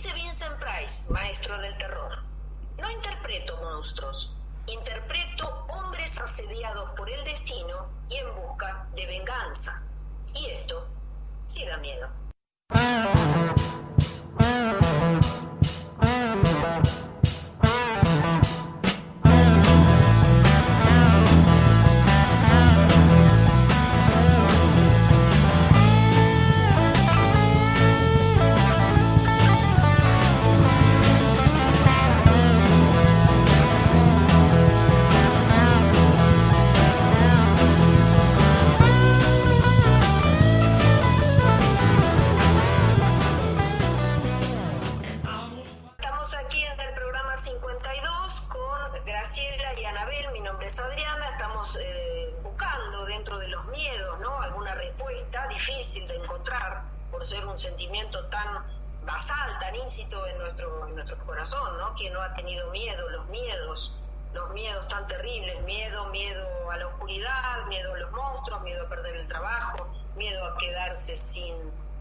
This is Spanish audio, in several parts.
Dice Vincent Price, maestro del terror: no interpreto monstruos, interpreto hombres asediados por el destino y en busca de venganza. Y esto sí da miedo.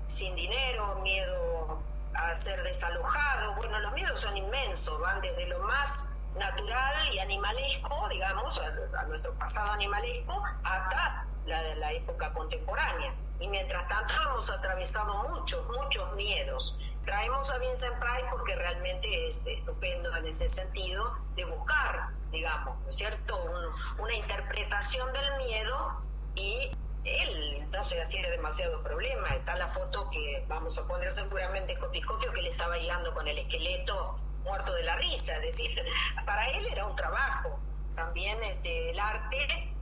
Sin dinero, miedo a ser desalojado. Bueno, los miedos son inmensos, van desde lo más natural y animalesco, digamos, a nuestro pasado animalesco, hasta la época contemporánea. Y mientras tanto hemos atravesado muchos miedos. Traemos a Vincent Price porque realmente es estupendo en este sentido de buscar, digamos, ¿no es cierto?, una interpretación del miedo, y él no se hacía demasiado problema. Está la foto que vamos a poner seguramente en Copiscopio, que le estaba llegando con el esqueleto muerto de la risa. Es decir, para él era un trabajo. También el arte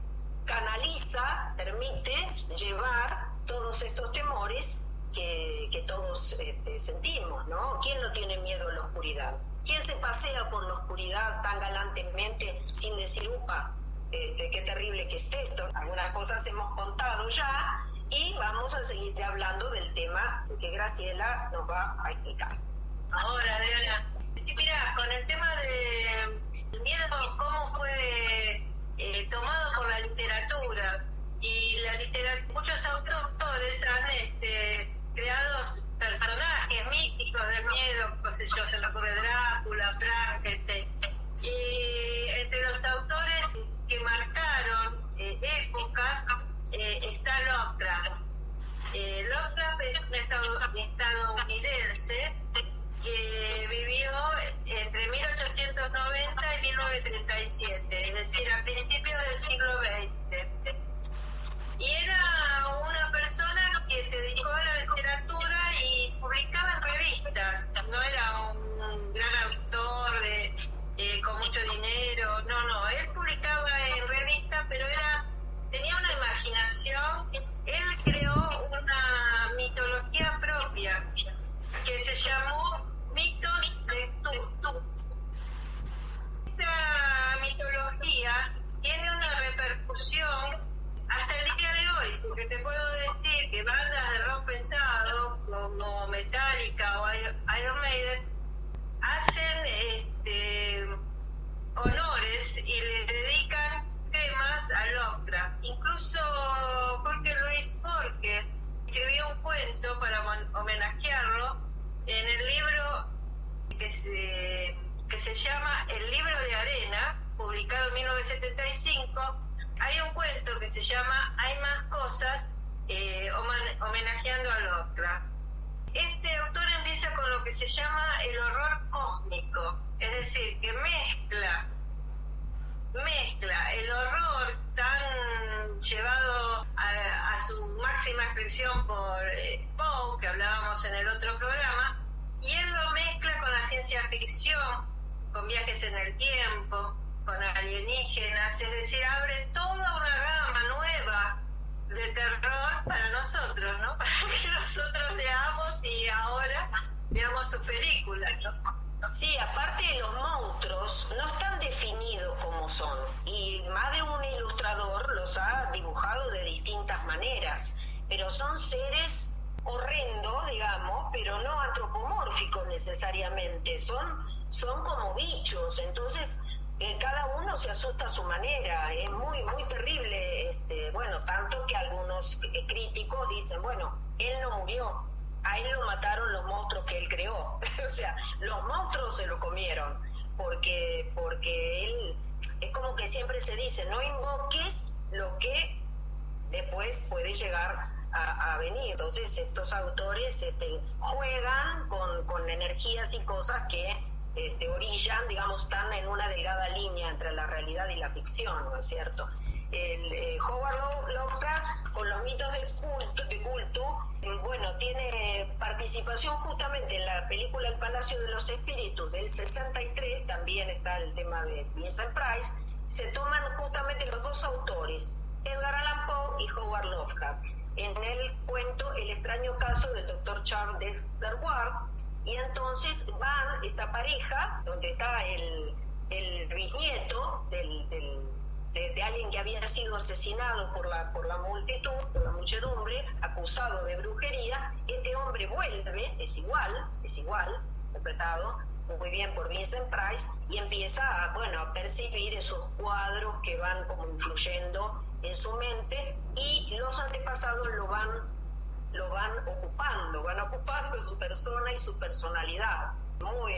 canaliza, permite llevar todos estos temores que todos sentimos, ¿no? ¿Quién no tiene miedo a la oscuridad? ¿Quién se pasea por la oscuridad tan galantemente sin decir upa? Qué terrible que es esto. Algunas cosas hemos contado ya y vamos a seguir hablando del tema que Graciela nos va a explicar. Ahora, Diana, mira, con el tema del miedo, cómo fue tomado por la literatura, y muchos autores han creado personajes míticos de miedo, no sé yo, se me ocurre Drácula, Frankenstein, y entre los autores que marcaron épocas está Lovecraft. Lovecraft es un estadounidense que vivió entre 1890 y 1937, es decir, a principios del siglo XX. Y era una persona que se dedicó a la literatura y publicaba en revistas. No era un gran autor con mucho dinero, no, él publicaba en revistas, pero tenía una imaginación. Él creó una mitología propia que se llamó Mitos de Cthulhu. Esta mitología tiene una repercusión hasta el día de hoy, porque te puedo decir que bandas de rock pesado como Metallica o Iron Maiden hacen honores y le dedican temas a Lovecraft. Incluso Jorge Luis Borges escribió un cuento para homenajearlo en el libro que se llama El Libro de Arena, publicado en 1975. Hay un cuento que se llama Hay más cosas, homenajeando a Lovecraft. Este autor empieza con lo que se llama el horror cósmico, es decir, que mezcla el horror tan llevado a su máxima expresión por Poe, que hablábamos en el otro programa, y él lo mezcla con la ciencia ficción, con viajes en el tiempo, con alienígenas, es decir, abre toda una gama nueva de terror para nosotros, ¿no? Para que nosotros leamos y ahora veamos sus películas, ¿no? Sí, aparte los monstruos no están definidos como son, y más de un ilustrador los ha dibujado de distintas maneras, pero son seres horrendos, digamos, pero no antropomórficos necesariamente, son como bichos. Entonces cada uno se asusta a su manera. Es muy terrible, bueno, tanto que algunos críticos dicen, bueno, él no murió, a él lo mataron los monstruos que él creó. O sea, los monstruos se lo comieron, porque él, es como que siempre se dice, no invoques lo que después puede llegar a venir. Entonces estos autores juegan con energías y cosas que orillan, digamos, están en una delgada línea entre la realidad y la ficción, ¿no es cierto? Howard Lovecraft, con los mitos de culto, bueno, tiene participación justamente en la película El Palacio de los Espíritus del 63, también está el tema de Vincent Price. Se toman justamente los dos autores, Edgar Allan Poe y Howard Lovecraft, en el cuento El extraño caso del Dr. Charles Dexter Ward, y entonces van esta pareja, donde está el bisnieto de alguien que había sido asesinado por la multitud, por la muchedumbre, acusado de brujería. Este hombre vuelve, es igual, interpretado muy bien por Vincent Price, y empieza a percibir esos cuadros que van como influyendo en su mente, y los antepasados lo van ocupando su persona y su personalidad. Muy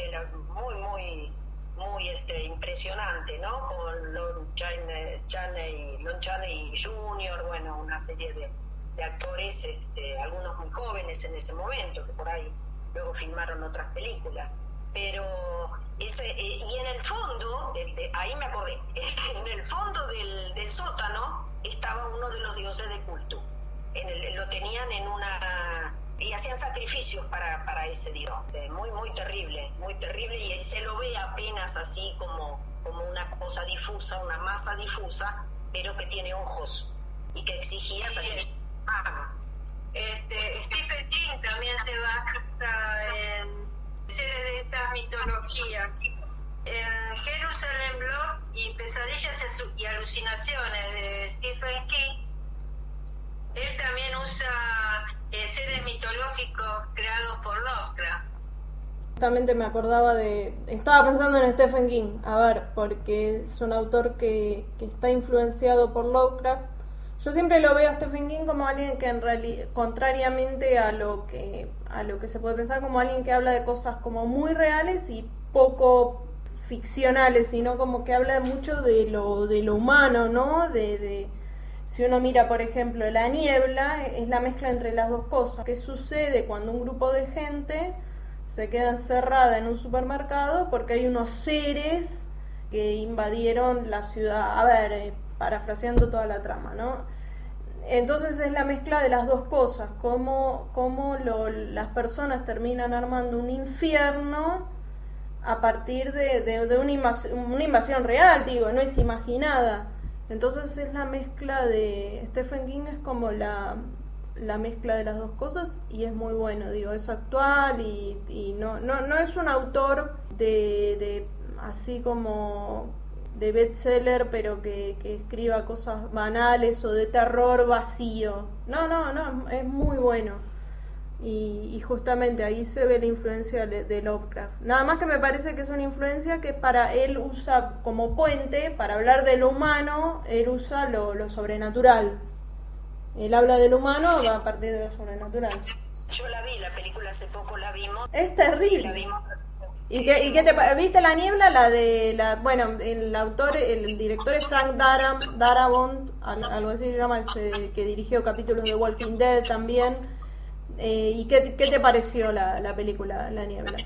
impresionante, ¿no? Con Lon Chaney Jr., bueno, una serie de actores, algunos muy jóvenes en ese momento, que por ahí luego filmaron otras películas. Pero y en el fondo, ahí me acordé, en el fondo del sótano estaba uno de los dioses de culto. Lo tenían y hacían sacrificios para ese dios. Muy terrible, y se lo ve apenas así como una cosa difusa, una masa difusa, pero que tiene ojos y que exigía sacrificios. Stephen King también se basa en series de estas mitologías. En Jerusalem Block y Pesadillas y Alucinaciones de Stephen King, él también usa seres mitológicos creados por Lovecraft. Justamente me acordaba estaba pensando en Stephen King, porque es un autor que está influenciado por Lovecraft. Yo siempre lo veo a Stephen King como alguien que en realidad, contrariamente a lo que se puede pensar, como alguien que habla de cosas como muy reales y poco ficcionales, sino como que habla mucho de lo humano, ¿no? Si uno mira, por ejemplo, La Niebla, es la mezcla entre las dos cosas. ¿Qué sucede cuando un grupo de gente se queda encerrada en un supermercado porque hay unos seres que invadieron la ciudad? Parafraseando toda la trama, ¿no? Entonces es la mezcla de las dos cosas, cómo las personas terminan armando un infierno a partir de una invasión real, no es imaginada. Entonces es la mezcla de Stephen King, es como la mezcla de las dos cosas, y es muy bueno, es actual y no es un autor de así como de bestseller, pero que escriba cosas banales o de terror vacío. No, es muy bueno. Y justamente ahí se ve la influencia de Lovecraft. Nada más que me parece que es una influencia que para él usa como puente, para hablar de lo humano, él usa lo sobrenatural. Él habla de lo humano a partir de lo sobrenatural. Yo la vi, la película hace poco la vimos. Es terrible. Sí, la vimos. ¿Y qué viste La Niebla? El autor, el director es Frank Darabont, algo así se llama, que dirigió capítulos de Walking Dead también. ¿Y qué te pareció la película La Niebla?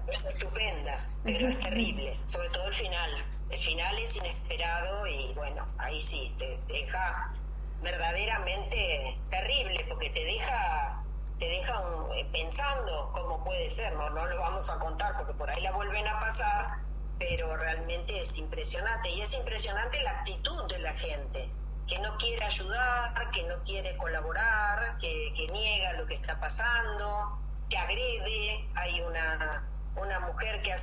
Es estupenda, pero es terrible, sobre todo el final. El final es inesperado y bueno, ahí sí, te deja verdaderamente terrible, porque te deja pensando cómo puede ser. No lo vamos a contar porque por ahí la vuelven a pasar, pero realmente es impresionante, y es impresionante la actitud de la gente, que no quiere ayudar, que no quiere colaborar, que niega lo que está pasando, que agrede. Hay una mujer que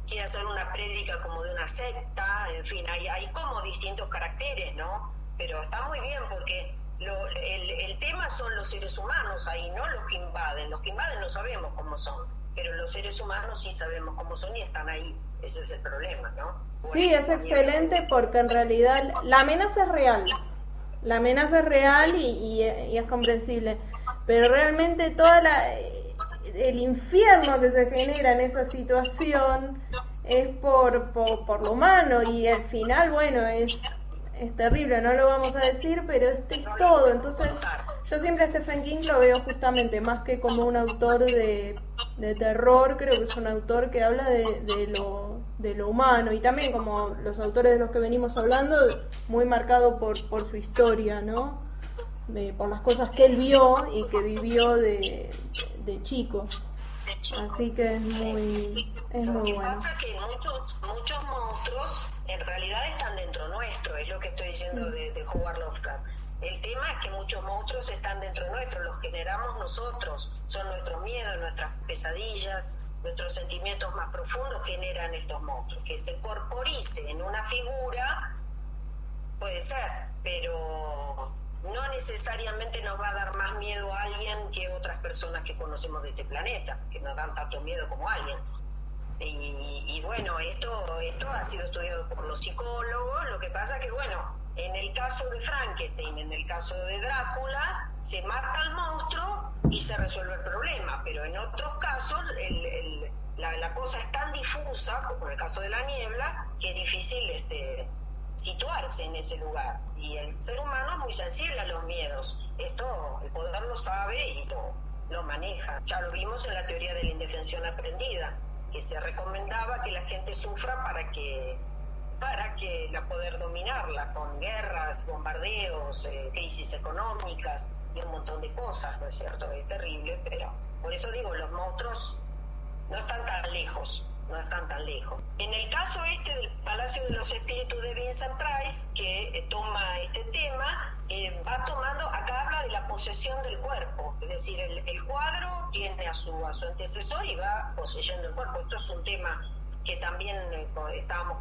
quiere hacer una prédica como de una secta, en fin, hay como distintos caracteres, ¿no? Pero está muy bien, porque el tema son los seres humanos ahí, no los que invaden. Los que invaden no sabemos cómo son, pero los seres humanos sí sabemos cómo son y están ahí. Ese es el problema, ¿no? Sí, es excelente, porque en realidad la amenaza es real. La amenaza es real y es comprensible. Pero realmente el infierno que se genera en esa situación es por lo humano, y al final, bueno, es terrible, no lo vamos a decir, pero este es todo. Entonces yo siempre a Stephen King lo veo justamente más que como un autor de terror, creo que es un autor que habla de lo humano, y también, como los autores de los que venimos hablando, muy marcado por su historia, ¿no? Por las cosas que él vio y que vivió de chico. Así que es muy Lo que bueno. pasa es que muchos monstruos en realidad están dentro nuestro, es lo que estoy diciendo de Howard Lovecraft. El tema es que muchos monstruos están dentro nuestro, los generamos nosotros, son nuestros miedos, nuestras pesadillas, nuestros sentimientos más profundos generan estos monstruos. Que se corporice en una figura puede ser, pero no necesariamente nos va a dar más miedo a alguien que otras personas que conocemos de este planeta, que nos dan tanto miedo como alguien. Y bueno, esto ha sido estudiado por los psicólogos. Lo que pasa que, bueno, en el caso de Frankenstein, en el caso de Drácula, se mata al monstruo y se resuelve el problema, pero en otros casos la cosa es tan difusa, como en el caso de la niebla, que es difícil situarse en ese lugar. Y el ser humano es muy sensible a los miedos. Esto el poder lo sabe y lo maneja. Ya lo vimos en la teoría de la indefensión aprendida, que se recomendaba que la gente sufra para que la poder dominarla, con guerras, bombardeos, crisis económicas y un montón de cosas, ¿no es cierto? Es terrible, pero por eso digo, los monstruos no están tan lejos. En el caso del Palacio de los Espíritus de Vincent Price, que toma este tema, va tomando, acá habla de la posesión del cuerpo, es decir, el cuadro tiene a su antecesor y va poseyendo el cuerpo. Esto es un tema que también cuando estábamos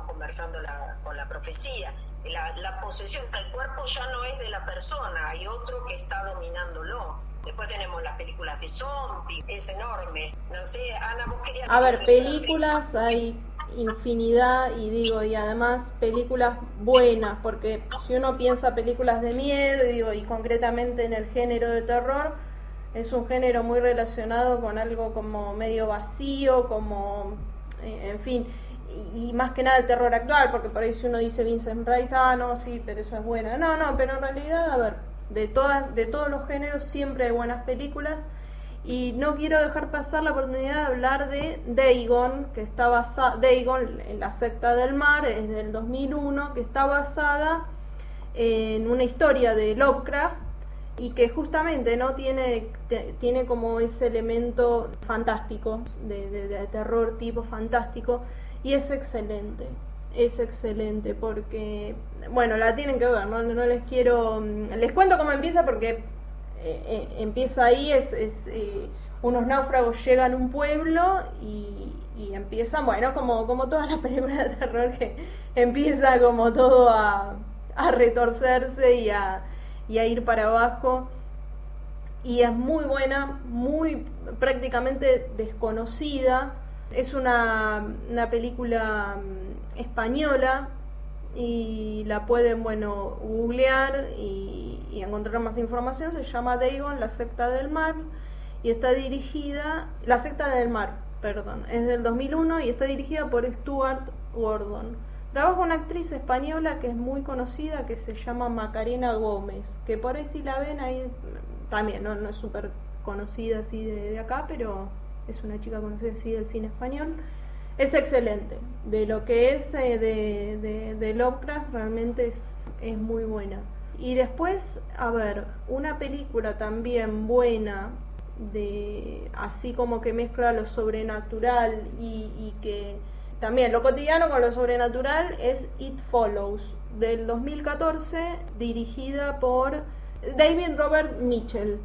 conversando con la profecía, la posesión, que el cuerpo ya no es de la persona, hay otro que está dominándolo. Después tenemos las películas de zombies, es enorme. No sé, Ana, vos querías... A ver, películas hay infinidad, y además películas buenas, porque si uno piensa películas de miedo, y concretamente en el género de terror, es un género muy relacionado con algo como medio vacío, como, en fin, y más que nada el terror actual, porque por ahí si uno dice Vincent Price, no, sí, pero eso es bueno. No, pero en realidad, a ver, de todos los géneros siempre hay buenas películas, y no quiero dejar pasar la oportunidad de hablar de Dagon, que está Dagon, en la secta del mar, es del 2001, que está basada en una historia de Lovecraft, y que justamente no tiene como ese elemento fantástico, de terror tipo fantástico, y es excelente porque, bueno, la tienen que ver, no les cuento cómo empieza, porque empieza ahí, unos náufragos llegan a un pueblo y empiezan, bueno, como todas las películas de terror, que empieza como todo a retorcerse y a ir para abajo, y es muy buena, muy prácticamente desconocida. Es una película española, y la pueden, bueno, googlear y encontrar más información. Se llama Dagon, la secta del mar, y está dirigida, la secta del mar, perdón, es del 2001 y está dirigida por Stuart Gordon. Trabaja una actriz española que es muy conocida, que se llama Macarena Gómez, que por ahí si la ven ahí también, no es súper conocida así de acá, pero es una chica conocida así del cine español. Es excelente. De lo que es de Lovecraft, realmente es muy buena. Y después, a ver, una película también buena, así como que mezcla lo sobrenatural y que también lo cotidiano con lo sobrenatural, es It Follows, del 2014, dirigida por David Robert Mitchell.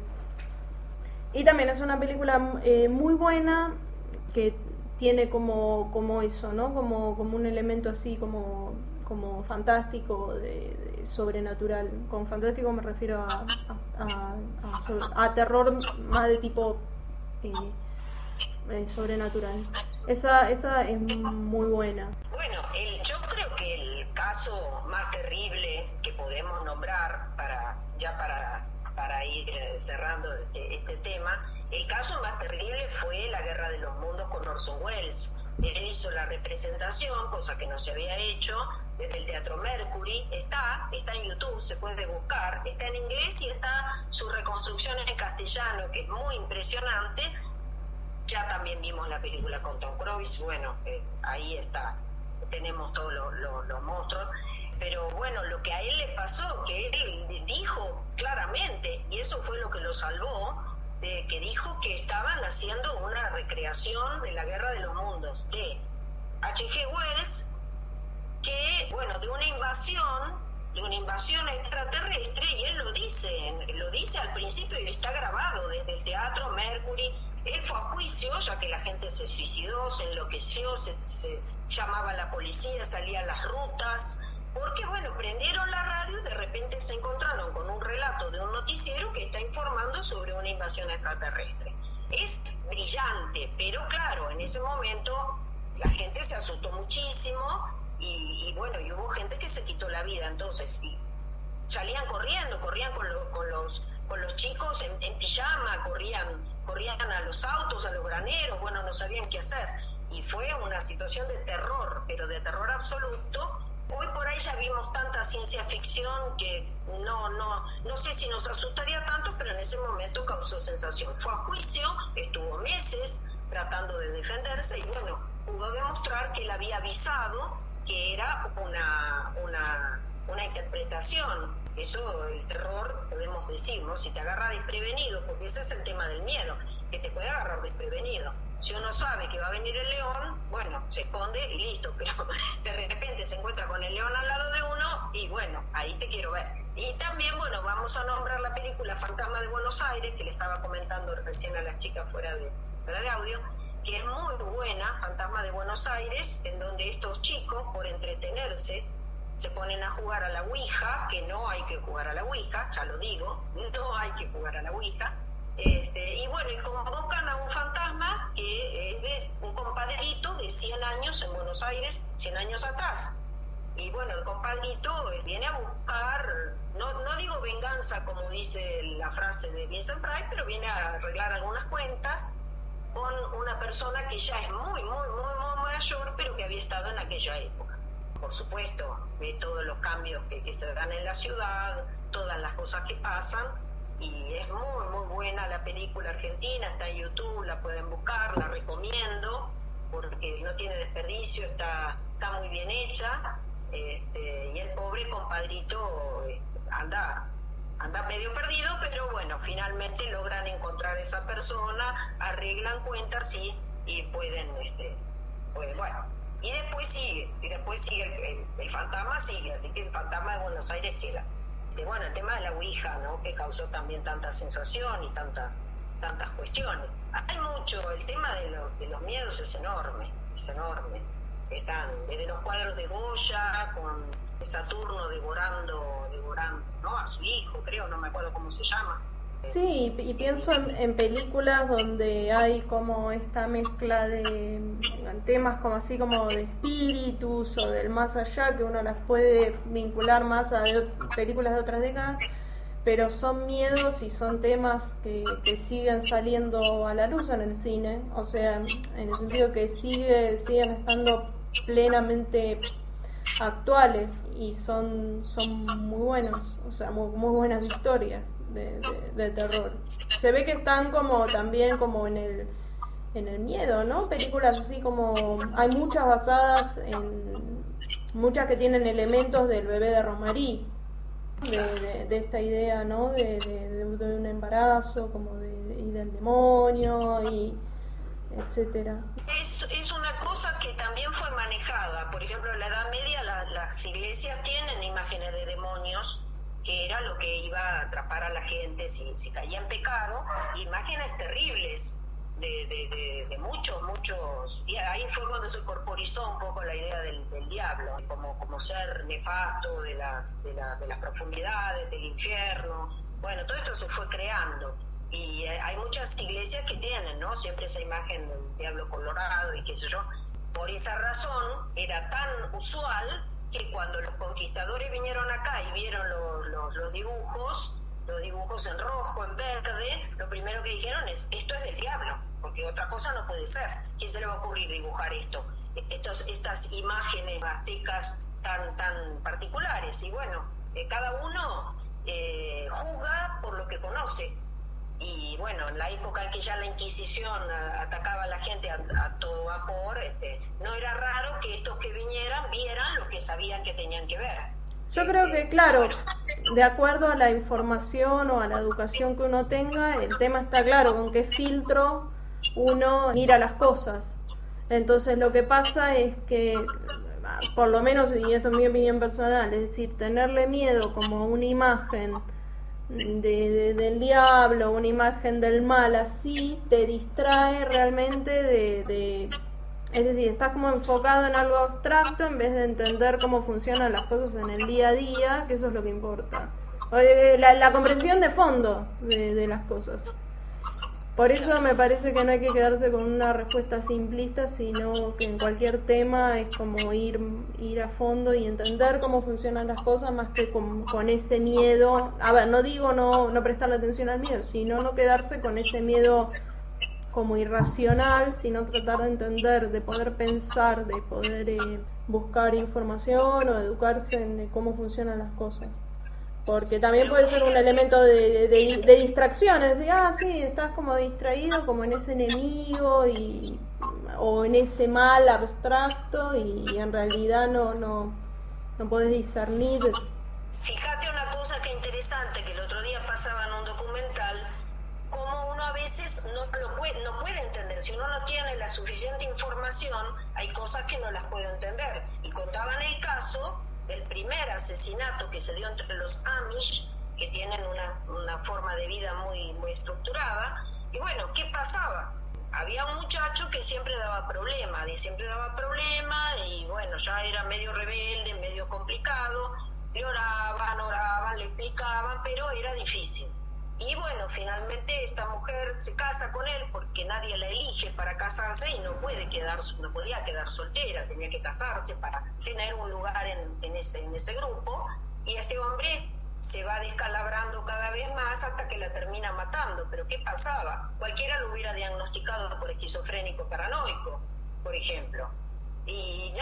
Y también es una película muy buena, que tiene como eso, ¿no? Como un elemento así como fantástico, de sobrenatural. Con fantástico me refiero a terror más de tipo sobrenatural. Esa es muy buena. Bueno, yo creo que el caso más terrible que podemos nombrar para ir cerrando este tema El caso más terrible fue La Guerra de los Mundos con Orson Welles. Él hizo la representación, cosa que no se había hecho, desde el Teatro Mercury. Está en YouTube, se puede buscar, está en inglés y está su reconstrucción en castellano, que es muy impresionante. Ya también vimos la película con Tom Cruise, bueno, ahí está, tenemos todos los monstruos. Pero bueno, lo que a él le pasó, que él dijo claramente, y eso fue lo que lo salvó, que dijo que estaban haciendo una recreación de La Guerra de los Mundos de H.G. Wells, que, bueno, de una invasión extraterrestre, y él lo dice al principio y está grabado desde el Teatro Mercury. Él fue a juicio, ya que la gente se suicidó, se enloqueció, se llamaba a la policía, salían las rutas, porque, bueno, prendieron la radio y de repente se encontraron con un relato de un noticiero que está informando sobre una invasión extraterrestre. Es brillante, pero claro, en ese momento la gente se asustó muchísimo y bueno, y hubo gente que se quitó la vida, entonces salían corrían con los chicos en pijama, corrían a los autos, a los graneros, bueno, no sabían qué hacer, y fue una situación de terror, pero de terror absoluto. Hoy por ahí ya vimos tanta ciencia ficción que no sé si nos asustaría tanto, pero en ese momento causó sensación. Fue a juicio, estuvo meses tratando de defenderse y bueno, pudo demostrar que él había avisado que era una interpretación. Eso, el terror, podemos decir, ¿no? Si te agarra desprevenido, porque ese es el tema del miedo, que te puede agarrar desprevenido. Si uno sabe que va a venir el león, bueno, se esconde y listo, pero de repente se encuentra con el león al lado de uno y bueno, ahí te quiero ver. Y también, bueno, vamos a nombrar la película Fantasma de Buenos Aires, que le estaba comentando recién a las chicas fuera de audio, que es muy buena, Fantasma de Buenos Aires, en donde estos chicos, por entretenerse, se ponen a jugar a la Ouija, que no hay que jugar a la Ouija, ya lo digo, no hay que jugar a la Ouija. Y bueno, y convocan a un fantasma que es de un compadrito de 100 años en Buenos Aires, 100 años atrás. Y bueno, el compadrito viene a buscar, no digo venganza como dice la frase de Vincent Price, pero viene a arreglar algunas cuentas con una persona que ya es muy mayor, pero que había estado en aquella época. Por supuesto, ve todos los cambios que se dan en la ciudad, todas las cosas que pasan, y es muy buena la película argentina, está en YouTube, la pueden buscar, la recomiendo porque no tiene desperdicio, está muy bien hecha, y el pobre compadrito anda medio perdido, pero bueno, finalmente logran encontrar esa persona, arreglan cuentas y pueden, bueno, y después sigue el fantasma sigue, así que el Fantasma de Buenos Aires queda. Bueno, el tema de la Ouija, ¿no? Que causó también tanta sensación y tantas cuestiones. Hay mucho, el tema de los miedos es enorme. Están desde los cuadros de Goya, con Saturno devorando, ¿no? A su hijo, creo, no me acuerdo cómo se llama. Sí, y pienso en películas donde hay como esta mezcla de temas como así como de espíritus o del más allá, que uno las puede vincular más a películas de otras décadas, pero son miedos y son temas que siguen saliendo a la luz en el cine, o sea, en el sentido que siguen estando plenamente actuales y son muy buenos, o sea, muy buenas historias de terror. Se ve que están como también como en el miedo, ¿no? Películas así como hay muchas basadas en muchas que tienen elementos del Bebé de Romarí, de esta idea, ¿no? De un embarazo, como y del demonio y etcétera. Es una cosa que también fue manejada. Por ejemplo, en la Edad Media las iglesias tienen imágenes de demonios, que era lo que iba a atrapar a la gente si caía en pecado, imágenes terribles de muchos, y ahí fue cuando se corporizó un poco la idea del diablo, como ser nefasto de las profundidades, del infierno. Bueno, todo esto se fue creando, y hay muchas iglesias que tienen, ¿no? Siempre esa imagen del diablo colorado y qué sé yo. Por esa razón era tan usual que cuando los conquistadores vinieron acá y vieron los dibujos, los dibujos en rojo, en verde, lo primero que dijeron es, esto es del diablo, porque otra cosa no puede ser. ¿Quién se le va a ocurrir dibujar esto? Estas imágenes aztecas tan particulares. Y bueno, cada uno juzga por lo que conoce. Y bueno, en la época en que ya la Inquisición atacaba a la gente a todo vapor, no era raro que estos que vieran lo que sabían que tenían que ver. Yo creo que, claro, de acuerdo a la información o a la educación que uno tenga, el tema está claro, con qué filtro uno mira las cosas. Entonces lo que pasa es que, por lo menos, y esto es mi opinión personal, es decir, tenerle miedo como una imagen del diablo, una imagen del mal, así te distrae realmente es decir, estás como enfocado en algo abstracto en vez de entender cómo funcionan las cosas en el día a día, que eso es lo que importa. La comprensión de fondo de las cosas. Por eso me parece que no hay que quedarse con una respuesta simplista, sino que en cualquier tema es como ir a fondo y entender cómo funcionan las cosas, más que con ese miedo. A ver, no digo no prestarle atención al miedo, sino no quedarse con ese miedo como irracional, sino tratar de entender, de poder pensar, de poder buscar información o educarse en cómo funcionan las cosas. Porque también puede ser un elemento de distracción, es decir, sí, estás como distraído como en ese enemigo o en ese mal abstracto y en realidad no podés discernir. Fíjate una cosa que interesante, que el otro día pasaba en un documental, como uno a veces no puede entender. Si uno no tiene la suficiente información, hay cosas que no las puede entender. Y contaban el caso del primer asesinato que se dio entre los Amish, que tienen una forma de vida muy, muy estructurada. Y bueno, ¿qué pasaba? Había un muchacho que siempre daba problemas, y bueno, ya era medio rebelde, medio complicado, le oraban, le explicaban, pero era difícil. Y bueno, finalmente esta mujer se casa con él porque nadie la elige para casarse y no podía quedar soltera, tenía que casarse para tener un lugar en ese grupo. Y este hombre se va descalabrando cada vez más hasta que la termina matando. Pero ¿qué pasaba? Cualquiera lo hubiera diagnosticado por esquizofrénico paranoico, por ejemplo. Y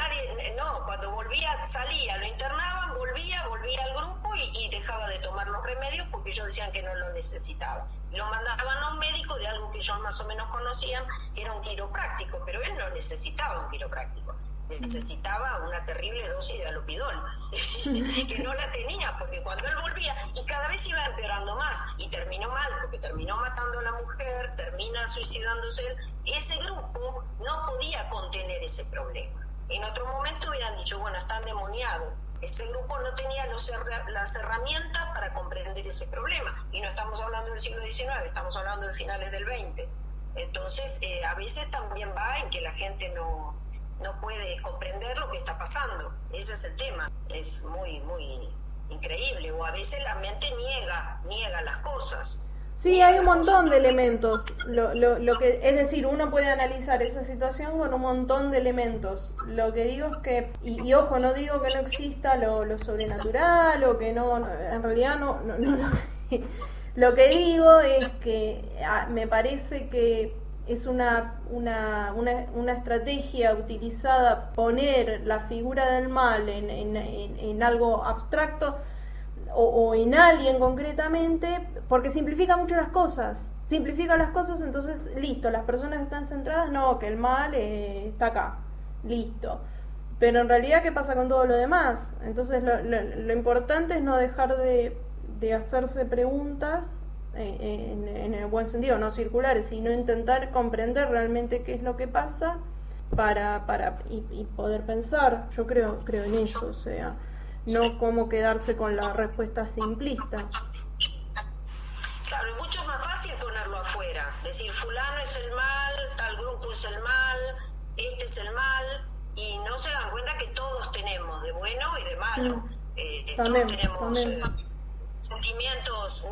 cuando salía, lo internaban, volvía al grupo y dejaba de tomar los remedios porque ellos decían que no lo necesitaban. Lo mandaban a un médico de algo que ellos más o menos conocían, que era un quiropráctico, pero él no necesitaba un quiropráctico, necesitaba una terrible dosis de alopidol, que no la tenía, porque cuando él volvía, y cada vez iba empeorando más, y terminó mal, porque terminó matando a la mujer, termina suicidándose él. Ese grupo no podía contener ese problema. En otro momento hubieran dicho, bueno, está endemoniado. Ese grupo no tenía las herramientas para comprender ese problema. Y no estamos hablando del siglo XIX, estamos hablando de finales del XX. Entonces, a veces también va en que la gente no puede comprender lo que está pasando. Ese es el tema. Es muy, muy increíble. O a veces la mente niega las cosas. Sí, hay un montón de elementos. Es decir, uno puede analizar esa situación con un montón de elementos. Lo que digo es que, y ojo, no digo que no exista lo sobrenatural o que no en realidad no lo que digo es que me parece que es una estrategia utilizada poner la figura del mal en algo abstracto o en alguien concretamente, porque simplifica mucho las cosas, entonces listo, las personas están centradas, que el mal está acá, listo, pero en realidad ¿qué pasa con todo lo demás? Entonces lo importante es no dejar de hacerse preguntas en el buen sentido, no circulares, sino intentar comprender realmente qué es lo que pasa y poder pensar. Yo creo en eso, o sea, no como quedarse con la respuesta simplista. Claro, es mucho más fácil ponerlo afuera, decir fulano es el mal, tal grupo es el mal, este es el mal, y no se dan cuenta que todos tenemos de bueno y de malo. Todos tenemos sentimientos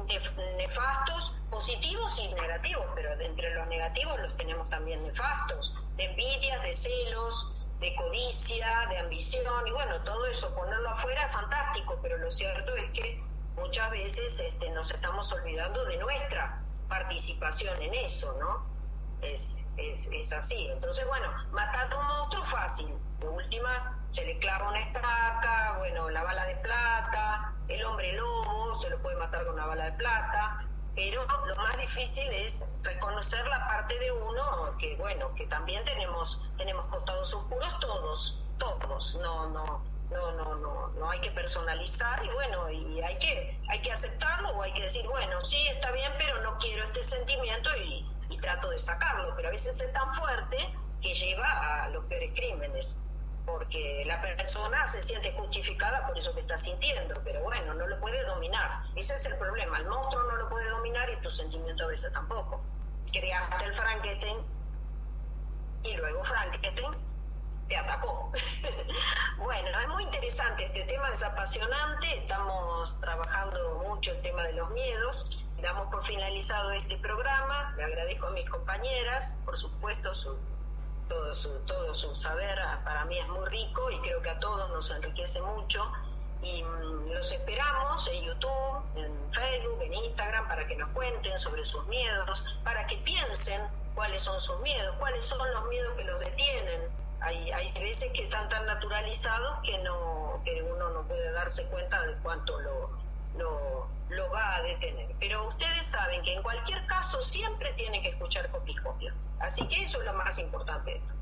nefastos, positivos y negativos, pero entre los negativos los tenemos también nefastos, de envidias, de celos, de codicia, de ambición, y bueno, todo eso, ponerlo afuera es fantástico, pero lo cierto es que muchas veces nos estamos olvidando de nuestra participación en eso, ¿no? Es así. Entonces, bueno, matar a un monstruo fácil. De última, se le clava una estaca, bueno, la bala de plata, el hombre lobo, se lo puede matar con una bala de plata, pero lo más difícil es reconocer la parte de uno que, bueno, que también tenemos costados oscuros todos, no hay que personalizar y bueno, y hay que aceptarlo o hay que decir, bueno, sí, está bien, pero no quiero este sentimiento y trato de sacarlo, pero a veces es tan fuerte que lleva a los peores crímenes, porque la persona se siente justificada por eso que está sintiendo, pero bueno, no lo puede dominar. Ese es el problema, el monstruo no lo puede dominar y tu sentimiento a veces tampoco. Creaste el Frankenstein y luego Frankenstein te atacó. Bueno, es muy interesante este tema, es apasionante, estamos trabajando mucho el tema de los miedos. Damos por finalizado este programa, le agradezco a mis compañeras, por supuesto, todo su saber para mí es muy rico y creo que a todos nos enriquece mucho y los esperamos en YouTube, en Facebook, en Instagram para que nos cuenten sobre sus miedos, para que piensen cuáles son sus miedos, cuáles son los miedos que los detienen. Hay veces que están tan naturalizados que uno no puede darse cuenta de cuánto lo va a detener. Pero ustedes saben que en cualquier caso siempre tienen que escuchar Copicopio. Así que eso es lo más importante de esto.